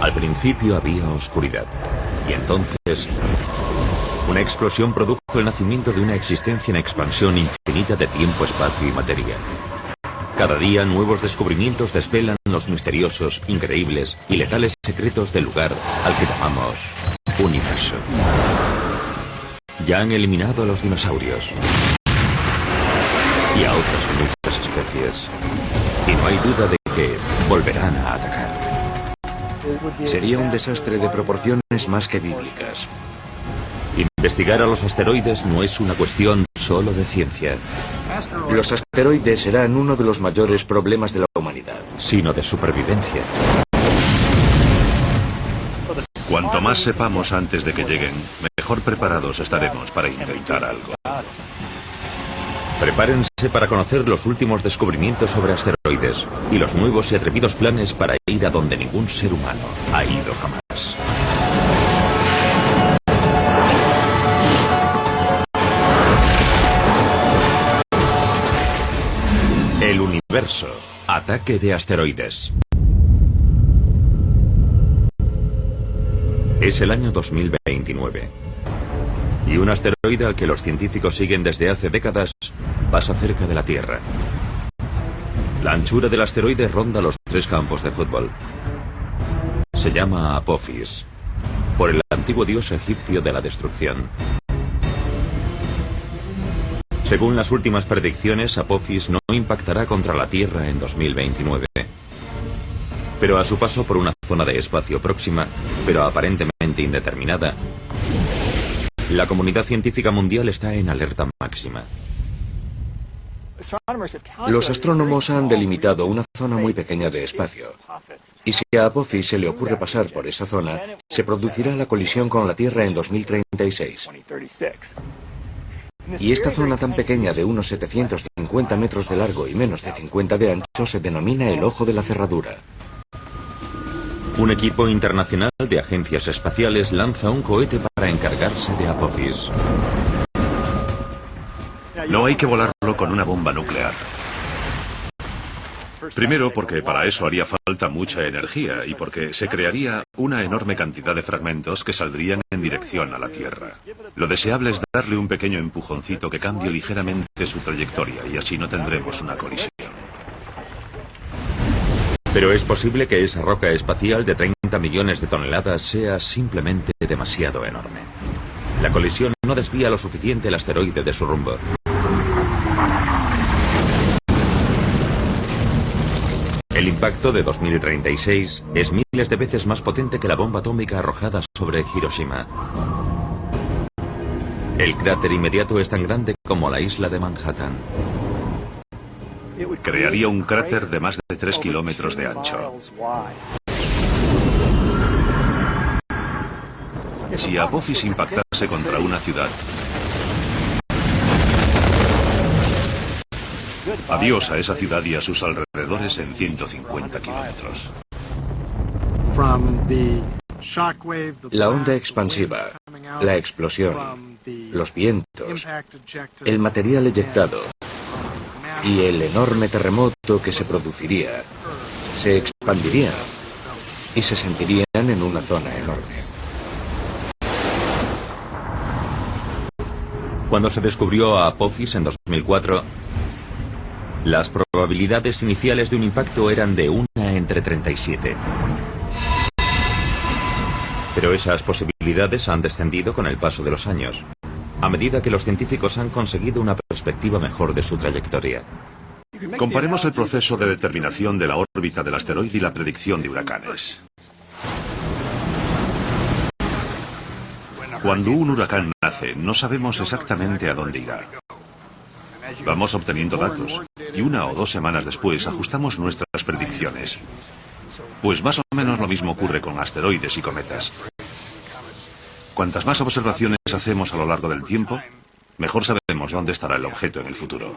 Al principio había oscuridad, y entonces una explosión produjo el nacimiento de una existencia en expansión infinita de tiempo, espacio y materia. Cada día nuevos descubrimientos desvelan los misteriosos, increíbles y letales secretos del lugar al que llamamos universo. Ya han eliminado a los dinosaurios y a otras muchas especies, y no hay duda de que volverán a atacar. Sería un desastre de proporciones más que bíblicas. Investigar a los asteroides no es una cuestión solo de ciencia. Los asteroides serán uno de los mayores problemas de la humanidad, sino de supervivencia. Cuanto más sepamos antes de que lleguen, mejor preparados estaremos para intentar algo. Prepárense para conocer los últimos descubrimientos sobre asteroides y los nuevos y atrevidos planes para ir a donde ningún ser humano ha ido jamás. El universo. Ataque de asteroides. Es el año 2029. Y un asteroide al que los científicos siguen desde hace décadas pasa cerca de la Tierra. La anchura del asteroide ronda los 3 campos de fútbol. Se llama Apophis, por el antiguo dios egipcio de la destrucción. Según las últimas predicciones, Apophis no impactará contra la Tierra en 2029. Pero a su paso por una zona de espacio próxima, pero aparentemente indeterminada, la comunidad científica mundial está en alerta máxima. Los astrónomos han delimitado una zona muy pequeña de espacio. Y si a Apophis se le ocurre pasar por esa zona, se producirá la colisión con la Tierra en 2036. Y esta zona tan pequeña de unos 750 metros de largo y menos de 50 de ancho se denomina el ojo de la cerradura. Un equipo internacional de agencias espaciales lanza un cohete para encargarse de Apophis. No hay que volarlo con una bomba nuclear. Primero, porque para eso haría falta mucha energía y porque se crearía una enorme cantidad de fragmentos que saldrían en dirección a la Tierra. Lo deseable es darle un pequeño empujoncito que cambie ligeramente su trayectoria y así no tendremos una colisión. Pero es posible que esa roca espacial de 30 millones de toneladas sea simplemente demasiado enorme. La colisión no desvía lo suficiente el asteroide de su rumbo. El impacto de 2036 es miles de veces más potente que la bomba atómica arrojada sobre Hiroshima. El cráter inmediato es tan grande como la isla de Manhattan. Crearía un cráter de más de 3 kilómetros de ancho. Si Apophis impactase contra una ciudad, adiós a esa ciudad y a sus alrededores en 150 kilómetros. La onda expansiva, la explosión, los vientos, el material eyectado y el enorme terremoto que se produciría, se expandirían y se sentirían en una zona enorme. Cuando se descubrió a Apophis en 2004, las probabilidades iniciales de un impacto eran de 1 entre 37. Pero esas posibilidades han descendido con el paso de los años, a medida que los científicos han conseguido una perspectiva mejor de su trayectoria. Comparemos el proceso de determinación de la órbita del asteroide y la predicción de huracanes. Cuando un huracán nace, no sabemos exactamente a dónde irá. Vamos obteniendo datos y 1 o 2 semanas después ajustamos nuestras predicciones. Pues más o menos lo mismo ocurre con asteroides y cometas. Cuantas más observaciones hacemos a lo largo del tiempo, mejor sabemos dónde estará el objeto en el futuro.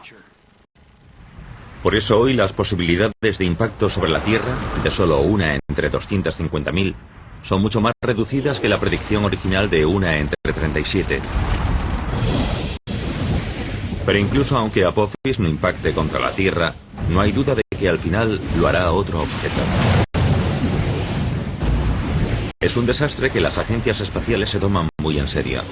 Por eso hoy las posibilidades de impacto sobre la Tierra, de solo 1 entre 250.000, son mucho más reducidas que la predicción original de 1 entre 37. Pero incluso aunque Apophis no impacte contra la Tierra, no hay duda de que al final lo hará otro objeto. Es un desastre que las agencias espaciales se toman muy en serio.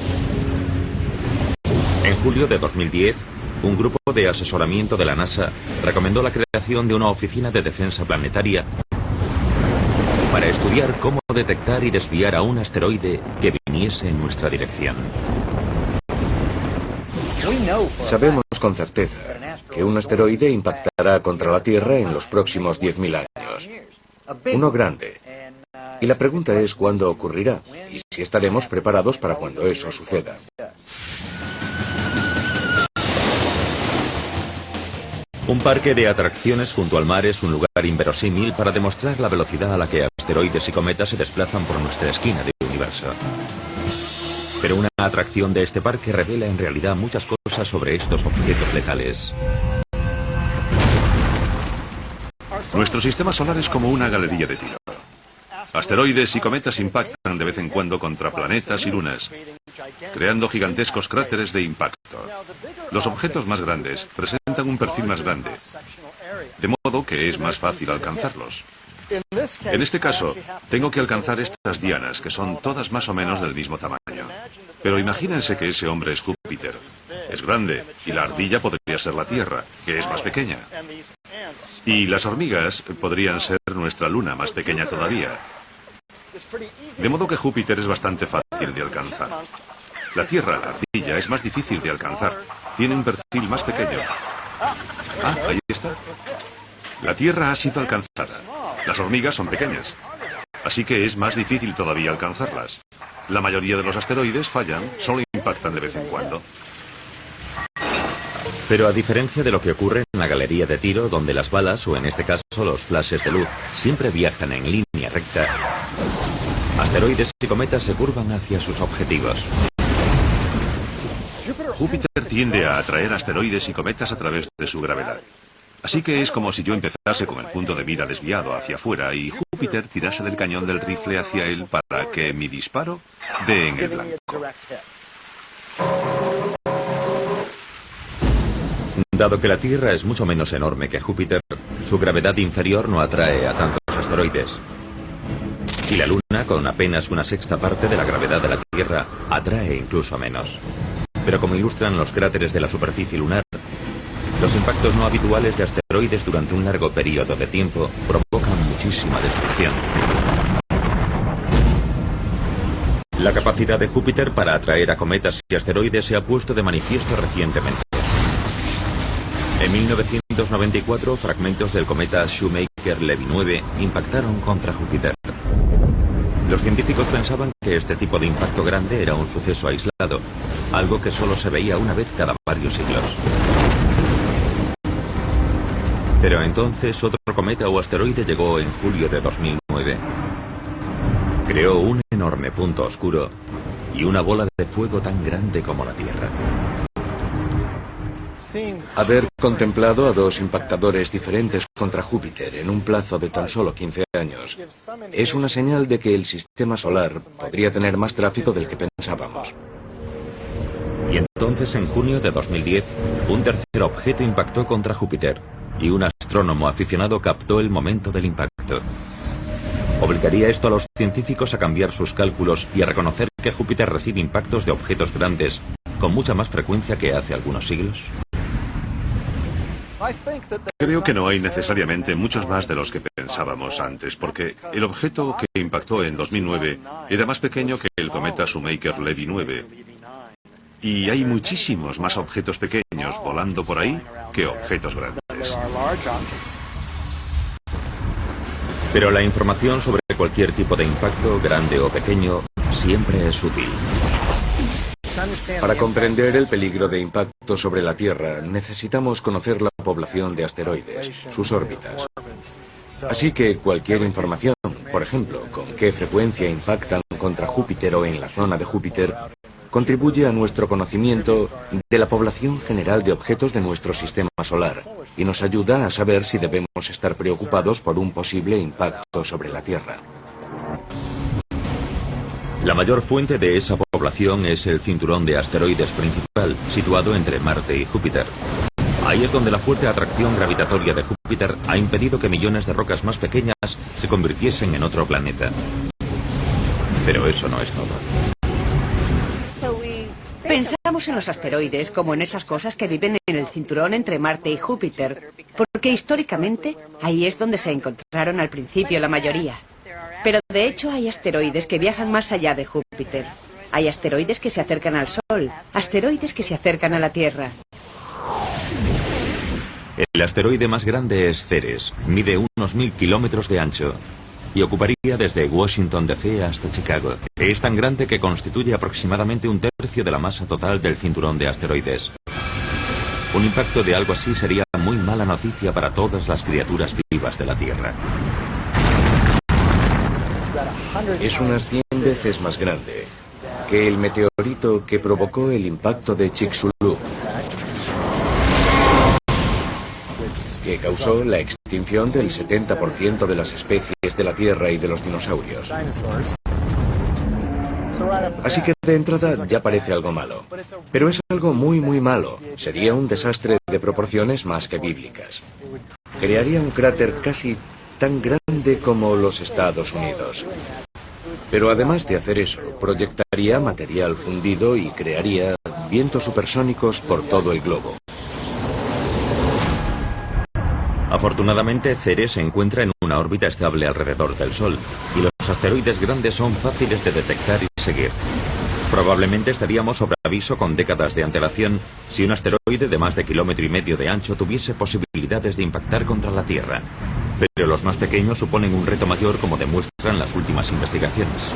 En julio de 2010, un grupo de asesoramiento de la NASA recomendó la creación de una oficina de defensa planetaria para estudiar cómo detectar y desviar a un asteroide que viniese en nuestra dirección. Sabemos con certeza que un asteroide impactará contra la Tierra en los próximos 10.000 años. Uno grande. Y la pregunta es cuándo ocurrirá y si estaremos preparados para cuando eso suceda. Un parque de atracciones junto al mar es un lugar inverosímil para demostrar la velocidad a la que asteroides y cometas se desplazan por nuestra esquina del universo. Pero una atracción de este parque revela en realidad muchas cosas sobre estos objetos letales. Nuestro sistema solar es como una galería de tiro. Asteroides y cometas impactan de vez en cuando contra planetas y lunas, creando gigantescos cráteres de impacto. Los objetos más grandes presentan un perfil más grande, de modo que es más fácil alcanzarlos. En este caso, tengo que alcanzar estas dianas, que son todas más o menos del mismo tamaño. Pero imagínense que ese hombre es Júpiter. Es grande, y la ardilla podría ser la Tierra, que es más pequeña. Y las hormigas podrían ser nuestra luna, más pequeña todavía. De modo que Júpiter es bastante fácil de alcanzar. La Tierra, la ardilla, es más difícil de alcanzar. Tiene un perfil más pequeño. Ah, ahí está. La Tierra ha sido alcanzada. Las hormigas son pequeñas. Así que es más difícil todavía alcanzarlas. La mayoría de los asteroides fallan, solo impactan de vez en cuando. Pero a diferencia de lo que ocurre en la galería de tiro, donde las balas, o en este caso los flashes de luz, siempre viajan en línea recta, asteroides y cometas se curvan hacia sus objetivos. Júpiter tiende a atraer asteroides y cometas a través de su gravedad. Así que es como si yo empezase con el punto de mira desviado hacia afuera y Júpiter tirase del cañón del rifle hacia él para que mi disparo dé en el blanco. Dado que la Tierra es mucho menos enorme que Júpiter, su gravedad inferior no atrae a tantos asteroides. Y la Luna, con apenas una sexta parte de la gravedad de la Tierra, atrae incluso menos. Pero como ilustran los cráteres de la superficie lunar, los impactos no habituales de asteroides durante un largo periodo de tiempo provocan muchísima destrucción. La capacidad de Júpiter para atraer a cometas y asteroides se ha puesto de manifiesto recientemente. En 1994, fragmentos del cometa Shoemaker-Levy 9 impactaron contra Júpiter. Los científicos pensaban que este tipo de impacto grande era un suceso aislado, algo que solo se veía una vez cada varios siglos. Pero entonces otro cometa o asteroide llegó en julio de 2009. Creó un enorme punto oscuro y una bola de fuego tan grande como la Tierra. Haber contemplado a dos impactadores diferentes contra Júpiter en un plazo de tan solo 15 años es una señal de que el sistema solar podría tener más tráfico del que pensábamos. Y entonces, en junio de 2010, un tercer objeto impactó contra Júpiter y un astrónomo aficionado captó el momento del impacto. ¿Obligaría esto a los científicos a cambiar sus cálculos y a reconocer que Júpiter recibe impactos de objetos grandes con mucha más frecuencia que hace algunos siglos? Creo que no hay necesariamente muchos más de los que pensábamos antes, porque el objeto que impactó en 2009 era más pequeño que el cometa Shoemaker-Levy 9. Y hay muchísimos más objetos pequeños volando por ahí que objetos grandes. Pero la información sobre cualquier tipo de impacto, grande o pequeño, siempre es útil. Para comprender el peligro de impacto sobre la Tierra, necesitamos conocer la población de asteroides, sus órbitas. Así que cualquier información, por ejemplo, con qué frecuencia impactan contra Júpiter o en la zona de Júpiter, contribuye a nuestro conocimiento de la población general de objetos de nuestro sistema solar y nos ayuda a saber si debemos estar preocupados por un posible impacto sobre la Tierra. La mayor fuente de esa población es el cinturón de asteroides principal, situado entre Marte y Júpiter. Ahí es donde la fuerte atracción gravitatoria de Júpiter ha impedido que millones de rocas más pequeñas se convirtiesen en otro planeta. Pero eso no es todo. Pensamos en los asteroides como en esas cosas que viven en el cinturón entre Marte y Júpiter, porque históricamente ahí es donde se encontraron al principio la mayoría. Pero de hecho hay asteroides que viajan más allá de Júpiter. Hay asteroides que se acercan al Sol, asteroides que se acercan a la Tierra. El asteroide más grande es Ceres, mide unos 1000 kilómetros de ancho y ocuparía desde Washington DC hasta Chicago. Es tan grande que constituye aproximadamente un tercio de la masa total del cinturón de asteroides. Un impacto de algo así sería muy mala noticia para todas las criaturas vivas de la Tierra. Es unas 100 veces más grande que el meteorito que provocó el impacto de Chicxulub, que causó la extinción del 70% de las especies de la Tierra y de los dinosaurios. Así que de entrada ya parece algo malo. Pero es algo muy malo. Sería un desastre de proporciones más que bíblicas. Crearía un cráter casi tan grande como los Estados Unidos. Pero además de hacer eso, proyectaría material fundido y crearía vientos supersónicos por todo el globo. Afortunadamente, Ceres se encuentra en una órbita estable alrededor del Sol, y los asteroides grandes son fáciles de detectar y seguir. Probablemente estaríamos sobre aviso con décadas de antelación si un asteroide de más de 1,5 kilómetros de ancho tuviese posibilidades de impactar contra la Tierra. Pero los más pequeños suponen un reto mayor, como demuestran las últimas investigaciones.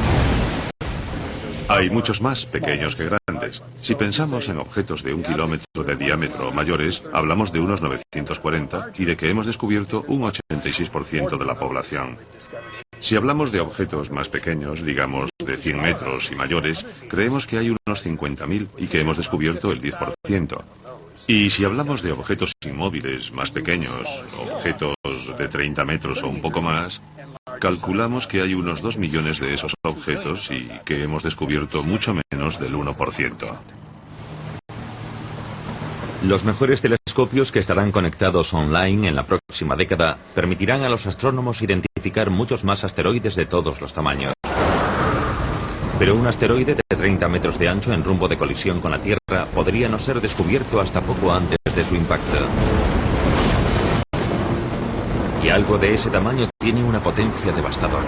Hay muchos más pequeños que grandes. Si pensamos en objetos de 1 kilómetro de diámetro o mayores, hablamos de unos 940 y de que hemos descubierto un 86% de la población. Si hablamos de objetos más pequeños, digamos de 100 metros y mayores, creemos que hay unos 50.000 y que hemos descubierto el 10%. Y si hablamos de objetos inmóviles más pequeños, objetos de 30 metros o un poco más, calculamos que hay unos 2 millones de esos objetos y que hemos descubierto mucho menos del 1%. Los mejores telescopios que estarán conectados online en la próxima década permitirán a los astrónomos identificar muchos más asteroides de todos los tamaños. Pero un asteroide de 30 metros de ancho en rumbo de colisión con la Tierra podría no ser descubierto hasta poco antes de su impacto. Y algo de ese tamaño tiene una potencia devastadora.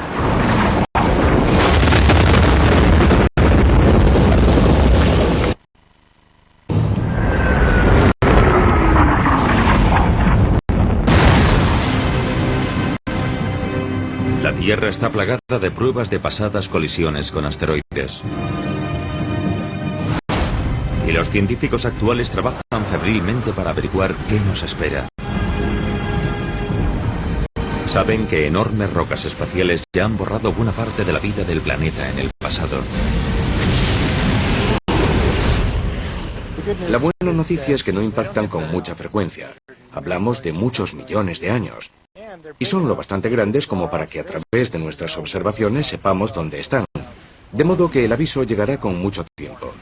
La Tierra está plagada de pruebas de pasadas colisiones con asteroides. Y los científicos actuales trabajan febrilmente para averiguar qué nos espera. Saben que enormes rocas espaciales ya han borrado buena parte de la vida del planeta en el pasado. La buena noticia es que no impactan con mucha frecuencia. Hablamos de muchos millones de años. Y son lo bastante grandes como para que a través de nuestras observaciones sepamos dónde están. De modo que el aviso llegará con mucho tiempo.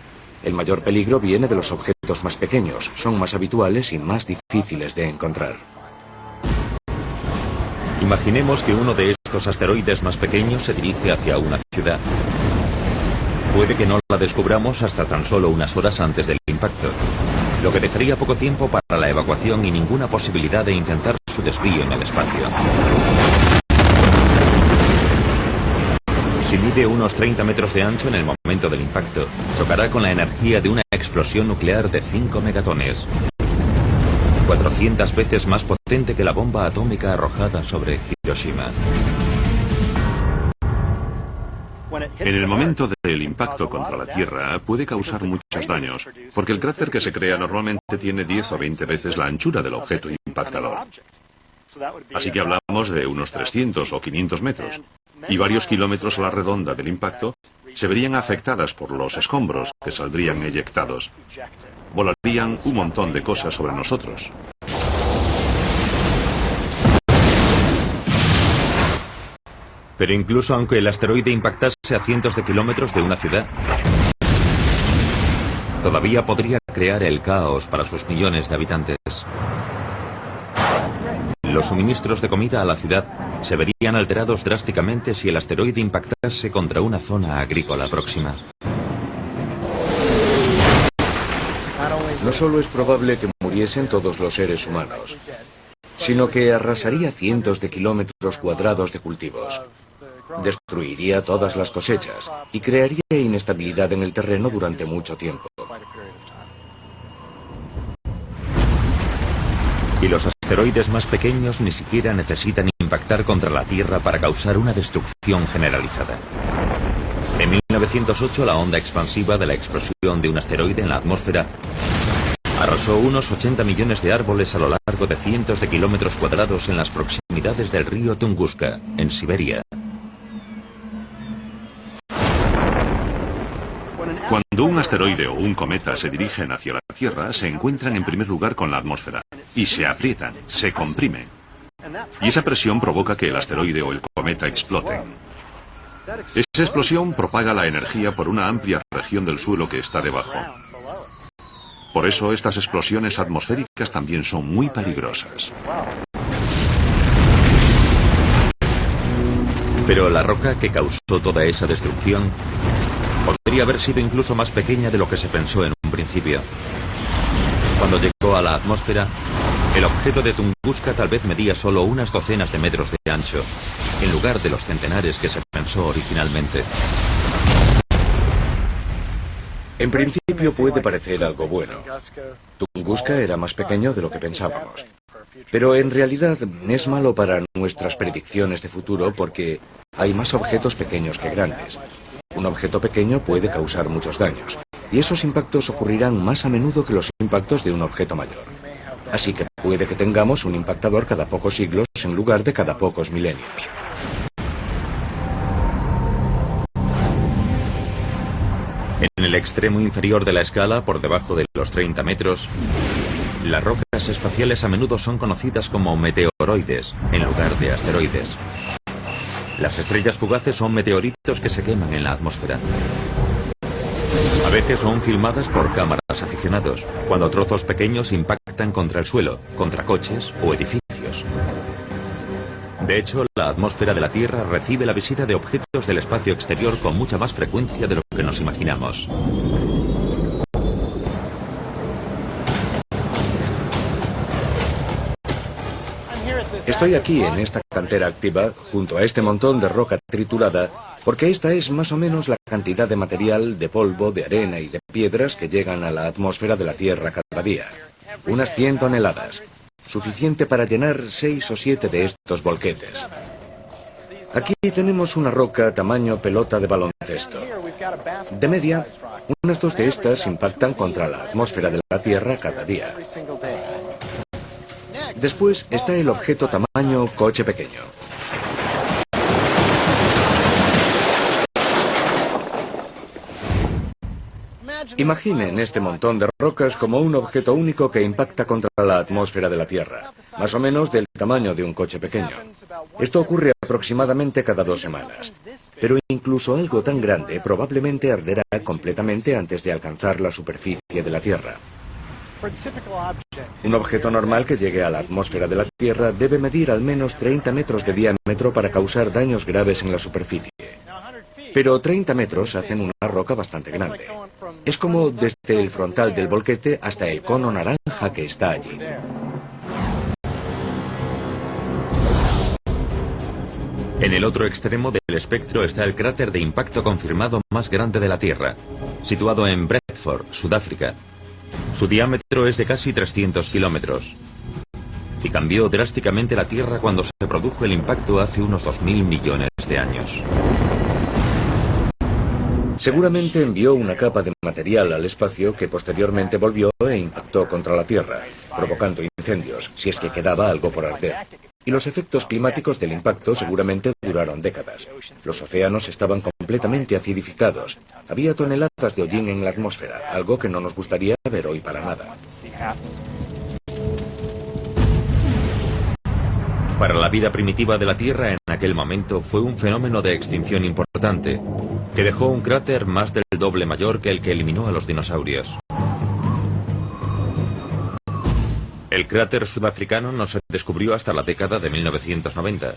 El mayor peligro viene de los objetos más pequeños. Son más habituales y más difíciles de encontrar. Imaginemos que uno de estos asteroides más pequeños se dirige hacia una ciudad. Puede que no la descubramos hasta tan solo unas horas antes del impacto, lo que dejaría poco tiempo para la evacuación y ninguna posibilidad de intentar su desvío en el espacio. Si mide unos 30 metros de ancho en el momento del impacto, chocará con la energía de una explosión nuclear de 5 megatones. 400 veces más potente que la bomba atómica arrojada sobre Hiroshima. En el momento del impacto contra la Tierra puede causar muchos daños, porque el cráter que se crea normalmente tiene 10 o 20 veces la anchura del objeto impactador. Así que hablamos de unos 300 o 500 metros, y varios kilómetros a la redonda del impacto se verían afectadas por los escombros que saldrían eyectados. Volarían un montón de cosas sobre nosotros. Pero incluso aunque el asteroide impactase a cientos de kilómetros de una ciudad, todavía podría crear el caos para sus millones de habitantes. Los suministros de comida a la ciudad se verían alterados drásticamente si el asteroide impactase contra una zona agrícola próxima. No solo es probable que muriesen todos los seres humanos, sino que arrasaría cientos de kilómetros cuadrados de cultivos, destruiría todas las cosechas y crearía inestabilidad en el terreno durante mucho tiempo. Y los asteroides más pequeños ni siquiera necesitan impactar contra la Tierra para causar una destrucción generalizada. En 1908, la onda expansiva de la explosión de un asteroide en la atmósfera arrasó unos 80 millones de árboles a lo largo de cientos de kilómetros cuadrados en las proximidades del río Tunguska, en Siberia. Cuando un asteroide o un cometa se dirigen hacia la Tierra, se encuentran en primer lugar con la atmósfera y se aprietan, se comprimen. Y esa presión provoca que el asteroide o el cometa exploten. Esa explosión propaga la energía por una amplia región del suelo que está debajo. Por eso estas explosiones atmosféricas también son muy peligrosas. Pero la roca que causó toda esa destrucción podría haber sido incluso más pequeña de lo que se pensó en un principio. Cuando llegó a la atmósfera, el objeto de Tunguska tal vez medía solo unas docenas de metros de ancho, en lugar de los centenares que se pensó originalmente. En principio puede parecer algo bueno. Tunguska era más pequeño de lo que pensábamos. Pero en realidad es malo para nuestras predicciones de futuro porque hay más objetos pequeños que grandes. Un objeto pequeño puede causar muchos daños, y esos impactos ocurrirán más a menudo que los impactos de un objeto mayor. Así que puede que tengamos un impactador cada pocos siglos en lugar de cada pocos milenios. En el extremo inferior de la escala, por debajo de los 30 metros, las rocas espaciales a menudo son conocidas como meteoroides, en lugar de asteroides. Las estrellas fugaces son meteoritos que se queman en la atmósfera. A veces son filmadas por cámaras aficionados, cuando trozos pequeños impactan contra el suelo, contra coches o edificios. De hecho, la atmósfera de la Tierra recibe la visita de objetos del espacio exterior con mucha más frecuencia de lo que nos imaginamos. Estoy aquí en esta cantera activa, junto a este montón de roca triturada, porque esta es más o menos la cantidad de material, de polvo, de arena y de piedras que llegan a la atmósfera de la Tierra cada día. Unas 100 toneladas. Suficiente para llenar 6 o 7 de estos volquetes. Aquí tenemos una roca tamaño pelota de baloncesto. De media, unas 2 de estas impactan contra la atmósfera de la Tierra cada día. Después está el objeto tamaño coche pequeño. Imaginen este montón de rocas como un objeto único que impacta contra la atmósfera de la Tierra, más o menos del tamaño de un coche pequeño. Esto ocurre aproximadamente cada 2 semanas. Pero incluso algo tan grande probablemente arderá completamente antes de alcanzar la superficie de la Tierra. Un objeto normal que llegue a la atmósfera de la Tierra debe medir al menos 30 metros de diámetro para causar daños graves en la superficie. Pero 30 metros hacen una roca bastante grande. Es como desde el frontal del volquete hasta el cono naranja que está allí. En el otro extremo del espectro está el cráter de impacto confirmado más grande de la Tierra, situado en Bradford, Sudáfrica. Su diámetro es de casi 300 kilómetros. Y cambió drásticamente la Tierra cuando se produjo el impacto hace unos 2.000 millones de años. Seguramente envió una capa de material al espacio que posteriormente volvió e impactó contra la Tierra, provocando incendios, si es que quedaba algo por arder. Y los efectos climáticos del impacto seguramente duraron décadas. Los océanos estaban completamente acidificados. Había toneladas de hollín en la atmósfera, algo que no nos gustaría ver hoy para nada. Para la vida primitiva de la Tierra en aquel momento fue un fenómeno de extinción importante, que dejó un cráter más del doble mayor que el que eliminó a los dinosaurios. El cráter sudafricano no se descubrió hasta la década de 1990,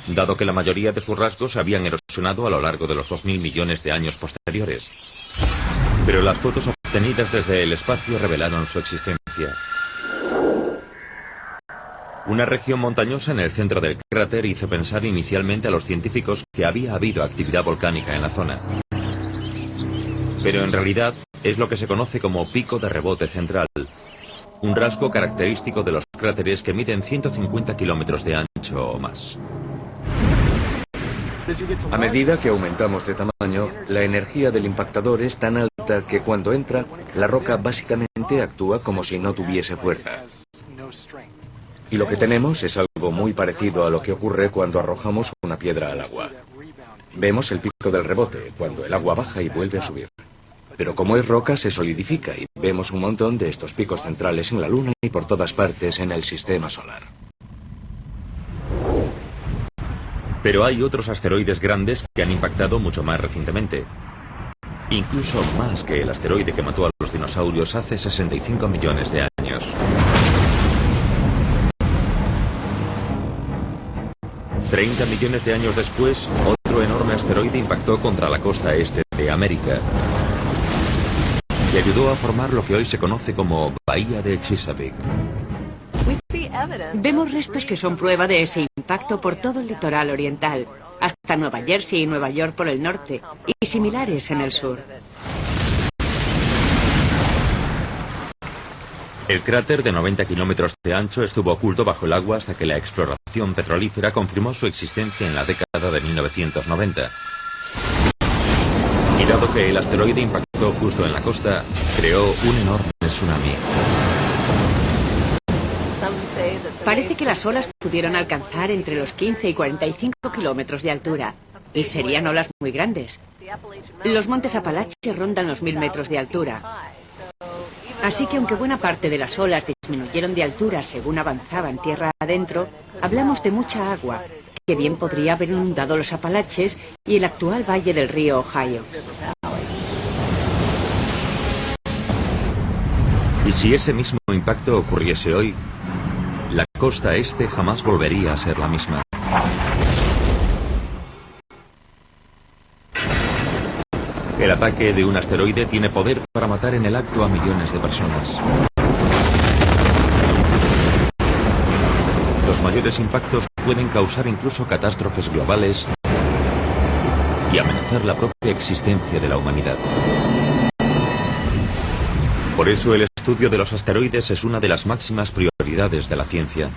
dado que la mayoría de sus rasgos se habían erosionado a lo largo de los 2.000 millones de años posteriores. Pero las fotos obtenidas desde el espacio revelaron su existencia. Una región montañosa en el centro del cráter hizo pensar inicialmente a los científicos que había habido actividad volcánica en la zona. Pero en realidad es lo que se conoce como pico de rebote central, un rasgo característico de los cráteres que miden 150 kilómetros de ancho o más. A medida que aumentamos de tamaño, la energía del impactador es tan alta que cuando entra, la roca básicamente actúa como si no tuviese fuerza. Y lo que tenemos es algo muy parecido a lo que ocurre cuando arrojamos una piedra al agua. Vemos el pico del rebote, cuando el agua baja y vuelve a subir. Pero como es roca, se solidifica y vemos un montón de estos picos centrales en la Luna y por todas partes en el sistema solar. Pero hay otros asteroides grandes que han impactado mucho más recientemente. Incluso más que el asteroide que mató a los dinosaurios hace 65 millones de años. «30 millones de años después, otro enorme asteroide impactó contra la costa este de América y ayudó a formar lo que hoy se conoce como Bahía de Chesapeake». Vemos restos que son prueba de ese impacto por todo el litoral oriental, hasta Nueva Jersey y Nueva York por el norte, y similares en el sur. El cráter de 90 kilómetros de ancho estuvo oculto bajo el agua hasta que la exploración petrolífera confirmó su existencia en la década de 1990. Y dado que el asteroide impactó justo en la costa, creó un enorme tsunami. Parece que las olas pudieron alcanzar entre los 15 y 45 kilómetros de altura, y serían olas muy grandes. Los montes Apalaches rondan los 1000 metros de altura. Así que aunque buena parte de las olas disminuyeron de altura según avanzaban tierra adentro, hablamos de mucha agua, que bien podría haber inundado los Apalaches y el actual valle del río Ohio. Y si ese mismo impacto ocurriese hoy, la costa este jamás volvería a ser la misma. El ataque de un asteroide tiene poder para matar en el acto a millones de personas. Los mayores impactos pueden causar incluso catástrofes globales y amenazar la propia existencia de la humanidad. Por eso el estudio de los asteroides es una de las máximas prioridades de la ciencia.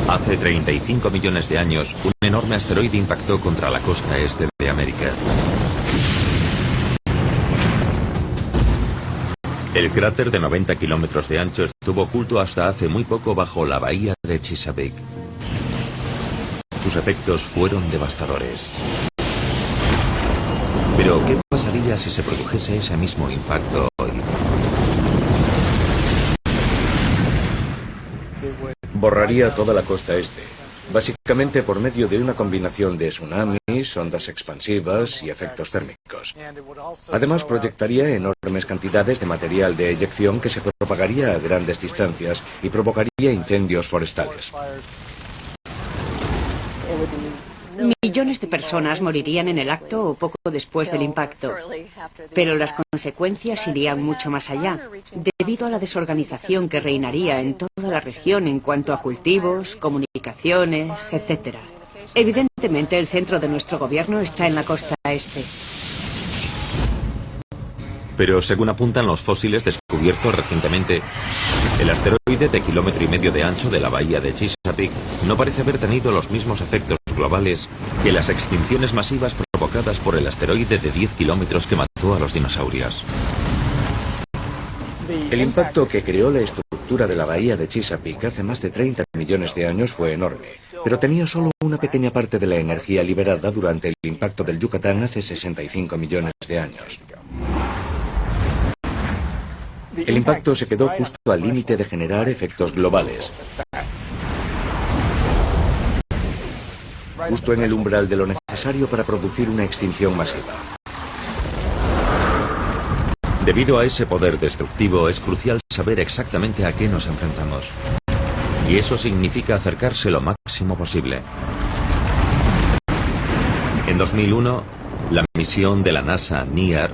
Hace 35 millones de años, un enorme asteroide impactó contra la costa este de América. El cráter de 90 kilómetros de ancho estuvo oculto hasta hace muy poco bajo la bahía de Chesapeake. Sus efectos fueron devastadores. Pero, ¿qué pasaría si se produjese ese mismo impacto hoy? Borraría toda la costa este, básicamente por medio de una combinación de tsunamis, ondas expansivas y efectos térmicos. Además, proyectaría enormes cantidades de material de eyección que se propagaría a grandes distancias y provocaría incendios forestales. Millones de personas morirían en el acto o poco después del impacto, pero las consecuencias irían mucho más allá, debido a la desorganización que reinaría en toda la región en cuanto a cultivos, comunicaciones, etc. Evidentemente, el centro de nuestro gobierno está en la costa este. Pero según apuntan los fósiles descubiertos recientemente, el asteroide de 1,5 kilómetros de ancho de la bahía de Chesapeake no parece haber tenido los mismos efectos globales que las extinciones masivas provocadas por el asteroide de 10 kilómetros que mató a los dinosaurios. El impacto que creó la estructura de la bahía de Chesapeake hace más de 30 millones de años fue enorme, pero tenía solo una pequeña parte de la energía liberada durante el impacto del Yucatán hace 65 millones de años. El impacto se quedó justo al límite de generar efectos globales. Justo en el umbral de lo necesario para producir una extinción masiva. Debido a ese poder destructivo, es crucial saber exactamente a qué nos enfrentamos. Y eso significa acercarse lo máximo posible. En 2001, la misión de la NASA NEAR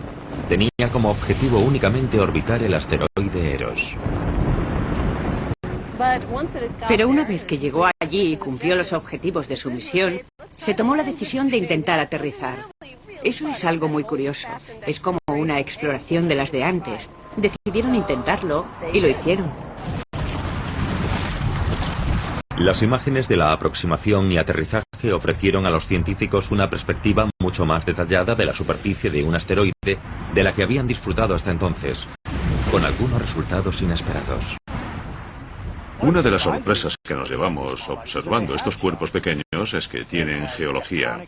tenía como objetivo únicamente orbitar el asteroide Eros. Pero una vez que llegó allí y cumplió los objetivos de su misión, se tomó la decisión de intentar aterrizar. Eso es algo muy curioso. Es como una exploración de las de antes. Decidieron intentarlo y lo hicieron. Las imágenes de la aproximación y aterrizaje ofrecieron a los científicos una perspectiva mucho más detallada de la superficie de un asteroide de la que habían disfrutado hasta entonces, con algunos resultados inesperados. Una de las sorpresas que nos llevamos observando estos cuerpos pequeños es que tienen geología.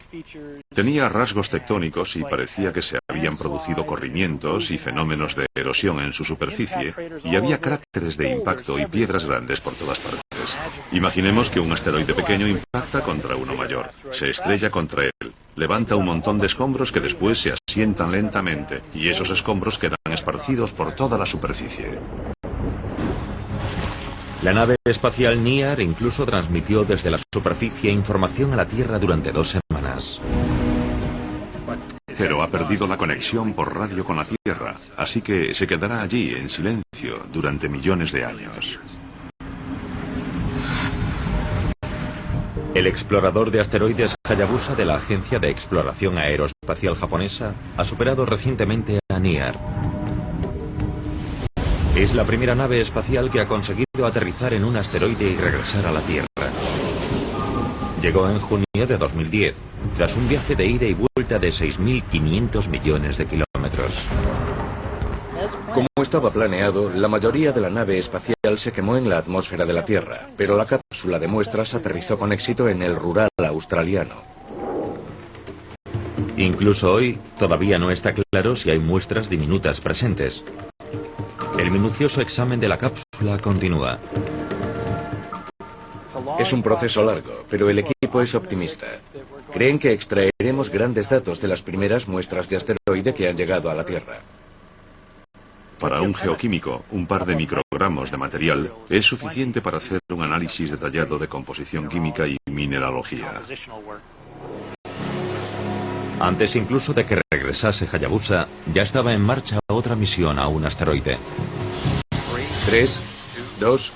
Tenía rasgos tectónicos y parecía que se habían producido corrimientos y fenómenos de erosión en su superficie, y había cráteres de impacto y piedras grandes por todas partes. Imaginemos que un asteroide pequeño impacta contra uno mayor, se estrella contra él, levanta un montón de escombros que después se asientan lentamente, y esos escombros quedan esparcidos por toda la superficie. La nave espacial NEAR incluso transmitió desde la superficie información a la Tierra durante 2 semanas. Pero ha perdido la conexión por radio con la Tierra, así que se quedará allí en silencio durante millones de años. El explorador de asteroides Hayabusa de la Agencia de Exploración Aeroespacial Japonesa ha superado recientemente a NEAR. Es la primera nave espacial que ha conseguido aterrizar en un asteroide y regresar a la Tierra. Llegó en junio de 2010, tras un viaje de ida y vuelta de 6.500 millones de kilómetros. Como estaba planeado, la mayoría de la nave espacial se quemó en la atmósfera de la Tierra, pero la cápsula de muestras aterrizó con éxito en el rural australiano. Incluso hoy, todavía no está claro si hay muestras diminutas presentes. El minucioso examen de la cápsula continúa. Es un proceso largo, pero el equipo es optimista. Creen que extraeremos grandes datos de las primeras muestras de asteroide que han llegado a la Tierra. Para un geoquímico, un par de microgramos de material es suficiente para hacer un análisis detallado de composición química y mineralogía. Antes incluso de que regresase Hayabusa, ya estaba en marcha otra misión a un asteroide. 3, 2,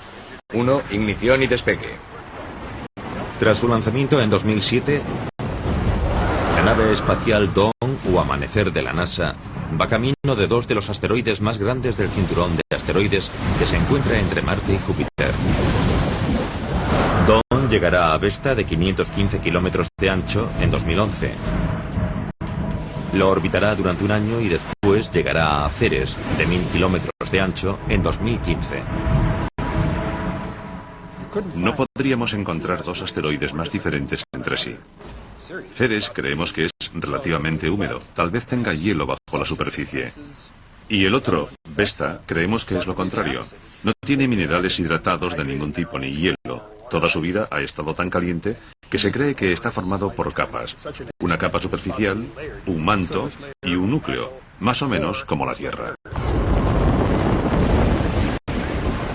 1, ignición y despegue. Tras su lanzamiento en 2007, la nave espacial Dawn o Amanecer de la NASA va camino de 2 de los asteroides más grandes del cinturón de asteroides que se encuentra entre Marte y Júpiter. Dawn llegará a Vesta, de 515 kilómetros de ancho, en 2011. Lo orbitará durante un año y después llegará a Ceres, de 1000 kilómetros de ancho, en 2015. No podríamos encontrar 2 asteroides más diferentes entre sí. Ceres creemos que es relativamente húmedo, tal vez tenga hielo bajo la superficie. Y el otro, Vesta, creemos que es lo contrario. No tiene minerales hidratados de ningún tipo ni hielo. Toda su vida ha estado tan caliente que se cree que está formado por capas. Una capa superficial, un manto y un núcleo, más o menos como la Tierra.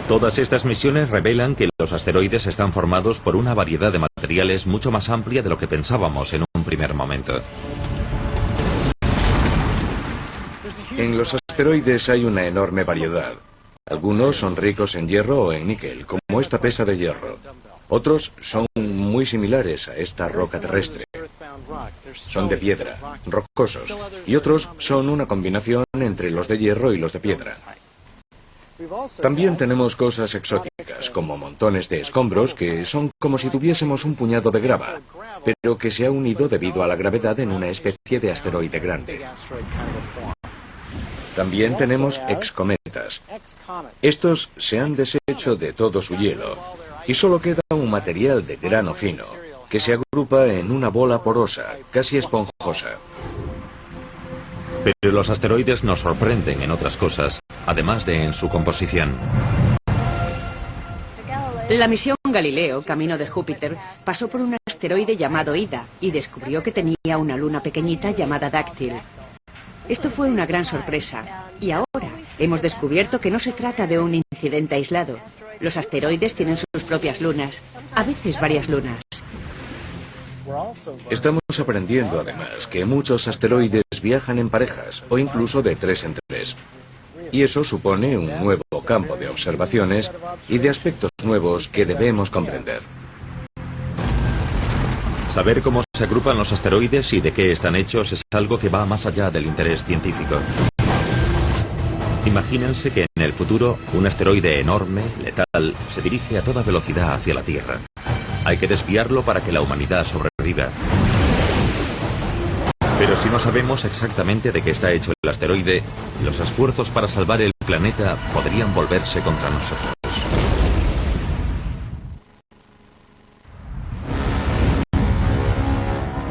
Todas estas misiones revelan que los asteroides están formados por una variedad de materiales mucho más amplia de lo que pensábamos en un primer momento. En los asteroides hay una enorme variedad. Algunos son ricos en hierro o en níquel, como esta pesa de hierro. Otros son muy similares a esta roca terrestre. Son de piedra, rocosos. Y otros son una combinación entre los de hierro y los de piedra. También tenemos cosas exóticas, como montones de escombros que son como si tuviésemos un puñado de grava, pero que se ha unido debido a la gravedad en una especie de asteroide grande. También tenemos excometas. Estos se han deshecho de todo su hielo y solo queda un material de grano fino que se agrupa en una bola porosa, casi esponjosa. Pero los asteroides nos sorprenden en otras cosas, además de en su composición. La misión Galileo, camino de Júpiter, pasó por un asteroide llamado Ida y descubrió que tenía una luna pequeñita llamada Dáctil. Esto fue una gran sorpresa. Y ahora hemos descubierto que no se trata de un incidente aislado. Los asteroides tienen sus propias lunas, a veces varias lunas. Estamos aprendiendo además que muchos asteroides viajan en parejas o incluso de 3 en 3. Y eso supone un nuevo campo de observaciones y de aspectos nuevos que debemos comprender. Saber cómo se agrupan los asteroides y de qué están hechos es algo que va más allá del interés científico. Imagínense que en el futuro un asteroide enorme, letal, se dirige a toda velocidad hacia la Tierra. Hay que desviarlo para que la humanidad sobreviva. Pero si no sabemos exactamente de qué está hecho el asteroide, los esfuerzos para salvar el planeta podrían volverse contra nosotros.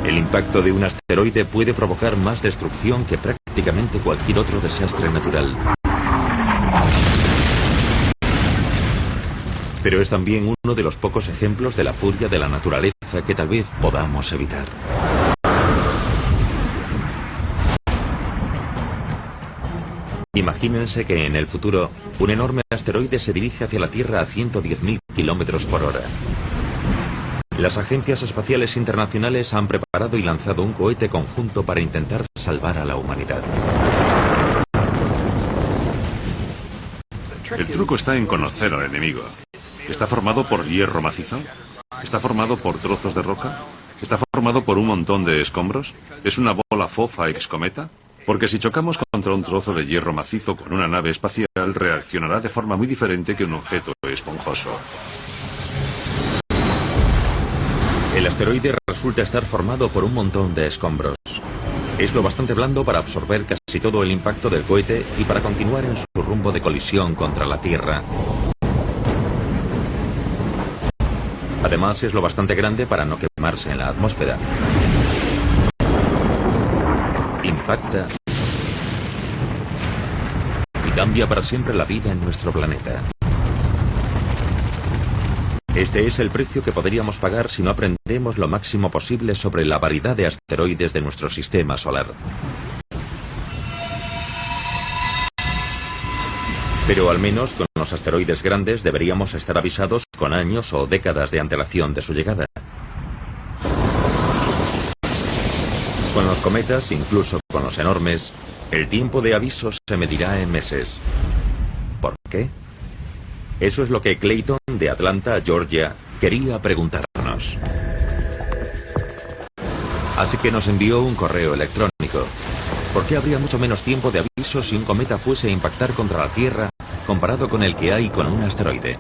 El impacto de un asteroide puede provocar más destrucción que prácticamente cualquier otro desastre natural. Pero es también uno de los pocos ejemplos de la furia de la naturaleza que tal vez podamos evitar. Imagínense que en el futuro un enorme asteroide se dirige hacia la Tierra a 110.000 kilómetros por hora. Las agencias espaciales internacionales han preparado y lanzado un cohete conjunto para intentar salvar a la humanidad. El truco está en conocer al enemigo. ¿Está formado por hierro macizo? ¿Está formado por trozos de roca? ¿Está formado por un montón de escombros? ¿Es una bola fofa excometa? Porque si chocamos contra un trozo de hierro macizo con una nave espacial, reaccionará de forma muy diferente que un objeto esponjoso. El asteroide resulta estar formado por un montón de escombros. Es lo bastante blando para absorber casi todo el impacto del cohete y para continuar en su rumbo de colisión contra la Tierra. Además, es lo bastante grande para no quemarse en la atmósfera. Impacta y cambia para siempre la vida en nuestro planeta. Este es el precio que podríamos pagar si no aprendemos lo máximo posible sobre la variedad de asteroides de nuestro sistema solar. Pero al menos con los asteroides grandes deberíamos estar avisados con años o décadas de antelación de su llegada. Con los cometas, incluso con los enormes, el tiempo de aviso se medirá en meses. ¿Por qué? Eso es lo que Clayton, de Atlanta, Georgia, quería preguntarnos. Así que nos envió un correo electrónico. ¿Por qué habría mucho menos tiempo de aviso si un cometa fuese a impactar contra la Tierra comparado con el que hay con un asteroide?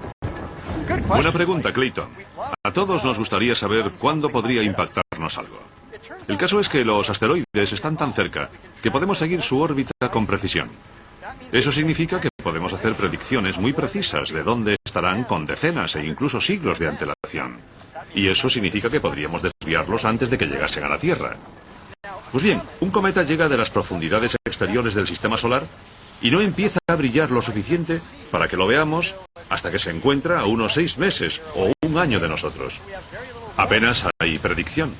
Buena pregunta, Clayton. A todos nos gustaría saber cuándo podría impactarnos algo. El caso es que los asteroides están tan cerca que podemos seguir su órbita con precisión. Eso significa que podemos hacer predicciones muy precisas de dónde estarán con decenas e incluso siglos de antelación. Y eso significa que podríamos desviarlos antes de que llegasen a la Tierra. Pues bien, un cometa llega de las profundidades exteriores del sistema solar y no empieza a brillar lo suficiente para que lo veamos hasta que se encuentra a unos 6 meses o un año de nosotros. Apenas hay predicción.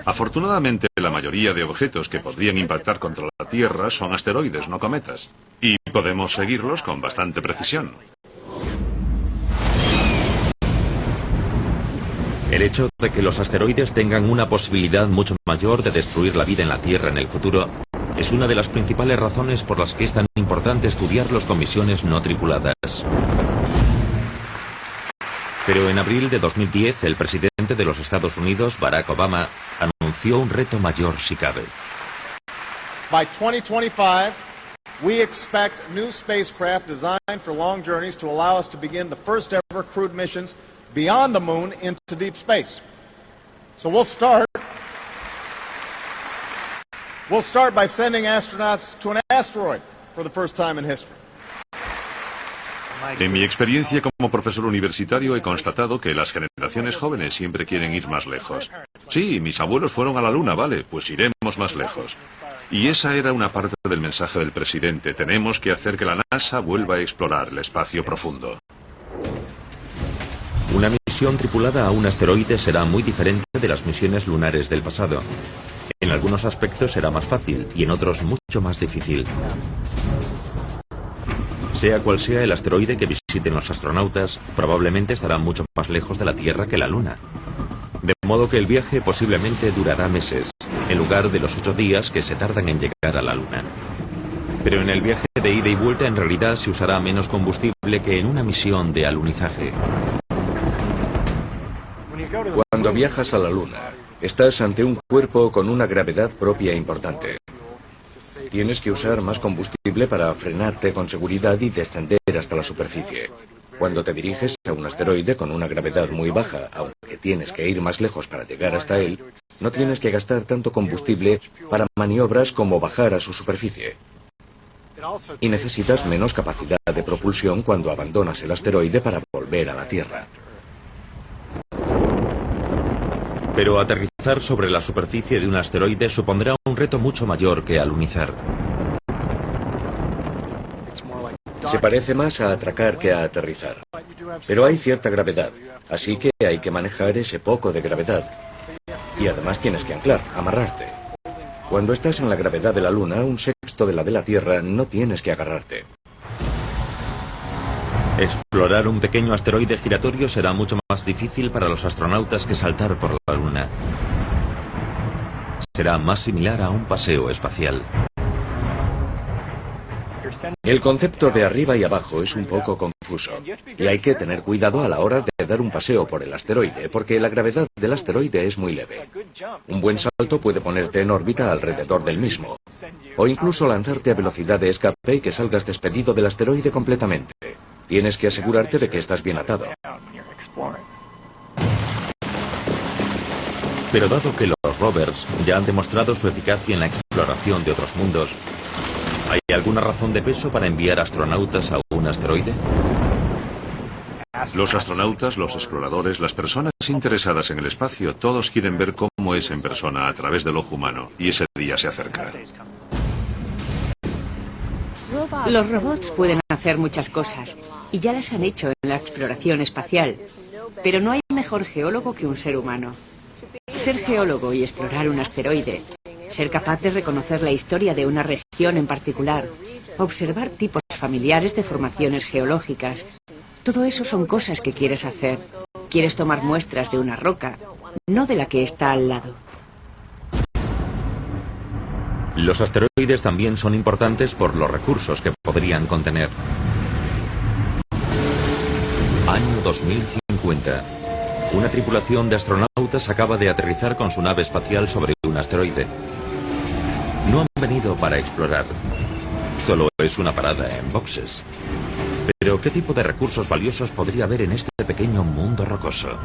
Afortunadamente, la mayoría de objetos que podrían impactar contra la Tierra son asteroides, no cometas. Y podemos seguirlos con bastante precisión. El hecho de que los asteroides tengan una posibilidad mucho mayor de destruir la vida en la Tierra en el futuro es una de las principales razones por las que es tan importante estudiarlos con misiones no tripuladas. Pero en abril de 2010, el presidente de los Estados Unidos, Barack Obama, anunció un reto mayor si cabe. By 2025, we expect new spacecraft designed for long journeys to allow us to begin the first ever crewed missions beyond the moon into deep space. So we'll start by sending astronauts to an asteroid for the first time in history. En mi experiencia como profesor universitario he constatado que las generaciones jóvenes siempre quieren ir más lejos. Sí, mis abuelos fueron a la Luna, vale, pues iremos más lejos. Y esa era una parte del mensaje del presidente. Tenemos que hacer que la NASA vuelva a explorar el espacio profundo. Una misión tripulada a un asteroide será muy diferente de las misiones lunares del pasado. En algunos aspectos será más fácil y en otros mucho más difícil. Sea cual sea el asteroide que visiten los astronautas, probablemente estará mucho más lejos de la Tierra que la Luna. De modo que el viaje posiblemente durará meses, en lugar de los 8 días que se tardan en llegar a la Luna. Pero en el viaje de ida y vuelta en realidad se usará menos combustible que en una misión de alunizaje. Cuando viajas a la Luna, estás ante un cuerpo con una gravedad propia importante. Tienes que usar más combustible para frenarte con seguridad y descender hasta la superficie. Cuando te diriges a un asteroide con una gravedad muy baja, aunque tienes que ir más lejos para llegar hasta él, no tienes que gastar tanto combustible para maniobras como bajar a su superficie. Y necesitas menos capacidad de propulsión cuando abandonas el asteroide para volver a la Tierra. Pero aterrizar sobre la superficie de un asteroide supondrá un reto mucho mayor que alunizar. Se parece más a atracar que a aterrizar. Pero hay cierta gravedad, así que hay que manejar ese poco de gravedad. Y además tienes que anclar, amarrarte. Cuando estás en la gravedad de la Luna, un sexto de la de la Tierra, no tienes que agarrarte. Explorar un pequeño asteroide giratorio será mucho más difícil para los astronautas que saltar por la Luna. Será más similar a un paseo espacial. El concepto de arriba y abajo es un poco confuso, y hay que tener cuidado a la hora de dar un paseo por el asteroide, porque la gravedad del asteroide es muy leve. Un buen salto puede ponerte en órbita alrededor del mismo, o incluso lanzarte a velocidad de escape y que salgas despedido del asteroide completamente. Tienes que asegurarte de que estás bien atado. Pero dado que los rovers ya han demostrado su eficacia en la exploración de otros mundos, ¿hay alguna razón de peso para enviar astronautas a un asteroide? Los astronautas, los exploradores, las personas interesadas en el espacio, todos quieren ver cómo es en persona a través del ojo humano, y ese día se acerca. Los robots pueden hacer muchas cosas, y ya las han hecho en la exploración espacial, pero no hay mejor geólogo que un ser humano. Ser geólogo y explorar un asteroide, ser capaz de reconocer la historia de una región en particular, observar tipos familiares de formaciones geológicas, todo eso son cosas que quieres hacer. Quieres tomar muestras de una roca, no de la que está al lado. Los asteroides también son importantes por los recursos que podrían contener. Año 2050. Una tripulación de astronautas acaba de aterrizar con su nave espacial sobre un asteroide. No han venido para explorar. Solo es una parada en boxes. Pero ¿qué tipo de recursos valiosos podría haber en este pequeño mundo rocoso?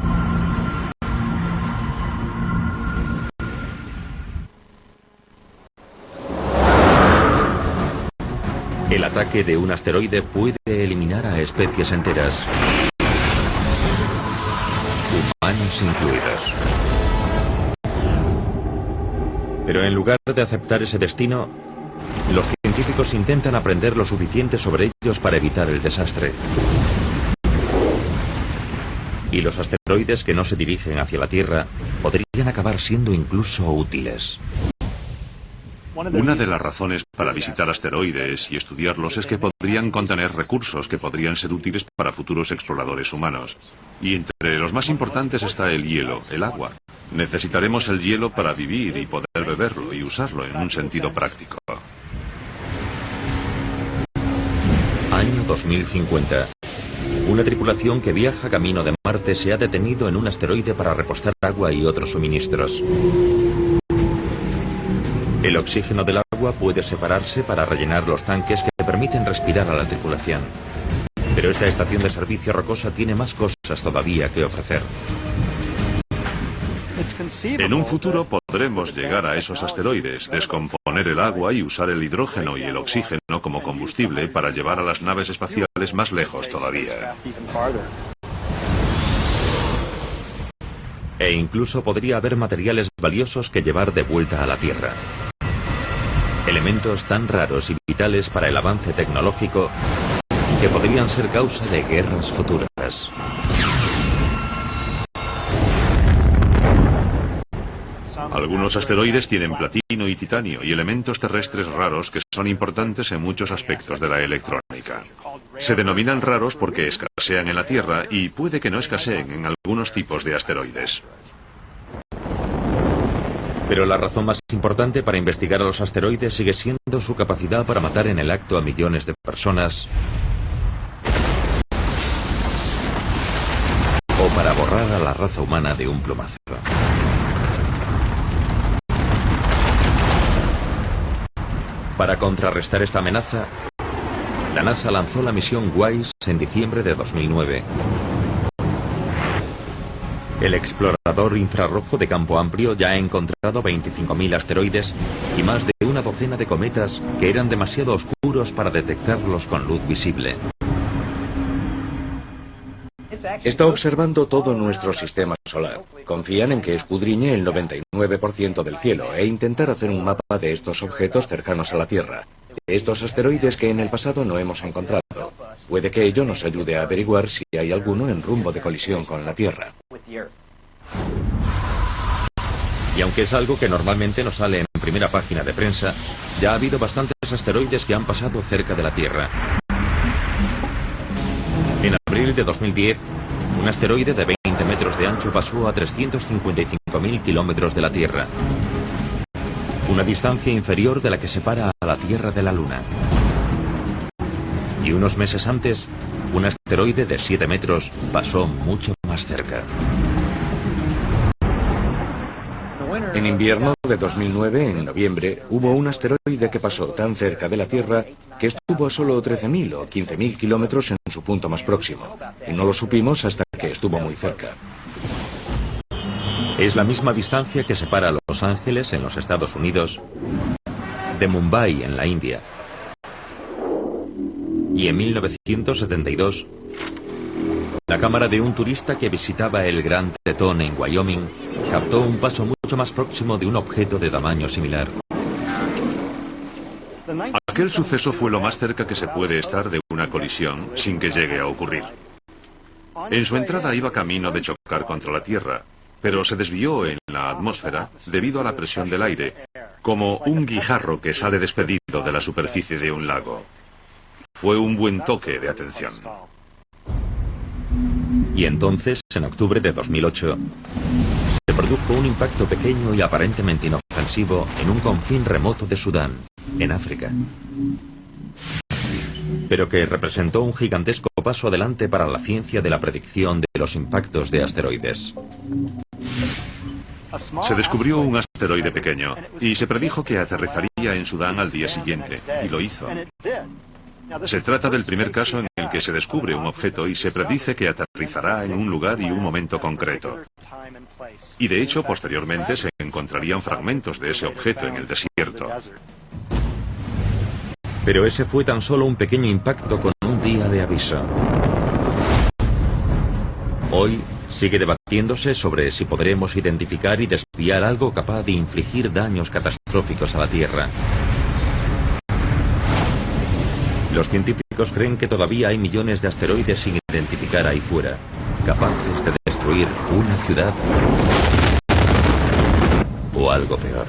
El ataque de un asteroide puede eliminar a especies enteras, humanos incluidos. Pero en lugar de aceptar ese destino, los científicos intentan aprender lo suficiente sobre ellos para evitar el desastre. Y los asteroides que no se dirigen hacia la Tierra podrían acabar siendo incluso útiles. Una de las razones para visitar asteroides y estudiarlos es que podrían contener recursos que podrían ser útiles para futuros exploradores humanos. Y entre los más importantes está el hielo, el agua. Necesitaremos el hielo para vivir y poder beberlo y usarlo en un sentido práctico. Año 2050. Una tripulación que viaja camino de Marte se ha detenido en un asteroide para repostar agua y otros suministros. El oxígeno del agua puede separarse para rellenar los tanques que permiten respirar a la tripulación. Pero esta estación de servicio rocosa tiene más cosas todavía que ofrecer. En un futuro podremos llegar a esos asteroides, descomponer el agua y usar el hidrógeno y el oxígeno como combustible para llevar a las naves espaciales más lejos todavía. E incluso podría haber materiales valiosos que llevar de vuelta a la Tierra. Elementos tan raros y vitales para el avance tecnológico que podrían ser causa de guerras futuras. Algunos asteroides tienen platino y titanio y elementos terrestres raros que son importantes en muchos aspectos de la electrónica. Se denominan raros porque escasean en la Tierra y puede que no escaseen en algunos tipos de asteroides. Pero la razón más importante para investigar a los asteroides sigue siendo su capacidad para matar en el acto a millones de personas o para borrar a la raza humana de un plumazo. Para contrarrestar esta amenaza, la NASA lanzó la misión WISE en diciembre de 2009. El explorador infrarrojo de campo amplio ya ha encontrado 25.000 asteroides y más de una docena de cometas que eran demasiado oscuros para detectarlos con luz visible. Está observando todo nuestro sistema solar. Confían en que escudriñe el 99% del cielo e intentar hacer un mapa de estos objetos cercanos a la Tierra, de estos asteroides que en el pasado no hemos encontrado. Puede que ello nos ayude a averiguar si hay alguno en rumbo de colisión con la Tierra. Y aunque es algo que normalmente no sale en primera página de prensa, ya ha habido bastantes asteroides que han pasado cerca de la Tierra. En abril de 2010, un asteroide de 20 metros de ancho pasó a 355.000 kilómetros de la Tierra, una distancia inferior de la que separa a la Tierra de la Luna. Y unos meses antes, un asteroide de 7 metros pasó mucho más cerca. En invierno de 2009, en noviembre, hubo un asteroide que pasó tan cerca de la Tierra que estuvo a solo 13.000 o 15.000 kilómetros en su punto más próximo. Y no lo supimos hasta que estuvo muy cerca. Es la misma distancia que separa a Los Ángeles, en los Estados Unidos, de Mumbai, en la India. Y en 1972, la cámara de un turista que visitaba el Gran Tetón en Wyoming captó un paso mucho más próximo de un objeto de tamaño similar. Aquel suceso fue lo más cerca que se puede estar de una colisión sin que llegue a ocurrir. En su entrada iba camino de chocar contra la Tierra, pero se desvió en la atmósfera debido a la presión del aire, como un guijarro que sale despedido de la superficie de un lago. Fue un buen toque de atención. Y entonces, en octubre de 2008, se produjo un impacto pequeño y aparentemente inofensivo en un confín remoto de Sudán, en África, pero que representó un gigantesco paso adelante para la ciencia de la predicción de los impactos de asteroides. Se descubrió un asteroide pequeño y se predijo que aterrizaría en Sudán al día siguiente, y lo hizo. Se trata del primer caso en el que se descubre un objeto y se predice que aterrizará en un lugar y un momento concreto. Y de hecho, posteriormente se encontrarían fragmentos de ese objeto en el desierto. Pero ese fue tan solo un pequeño impacto con un día de aviso. Hoy sigue debatiéndose sobre si podremos identificar y desviar algo capaz de infligir daños catastróficos a la Tierra. Los científicos creen que todavía hay millones de asteroides sin identificar ahí fuera, capaces de destruir una ciudad o algo peor.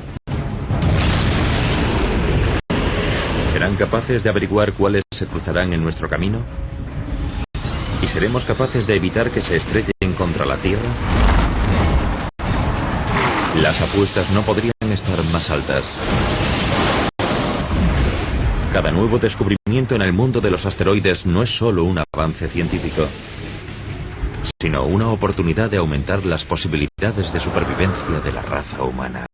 ¿Serán capaces de averiguar cuáles se cruzarán en nuestro camino? ¿Y seremos capaces de evitar que se estrellen contra la Tierra? Las apuestas no podrían estar más altas. Cada nuevo descubrimiento en el mundo de los asteroides no es solo un avance científico, sino una oportunidad de aumentar las posibilidades de supervivencia de la raza humana.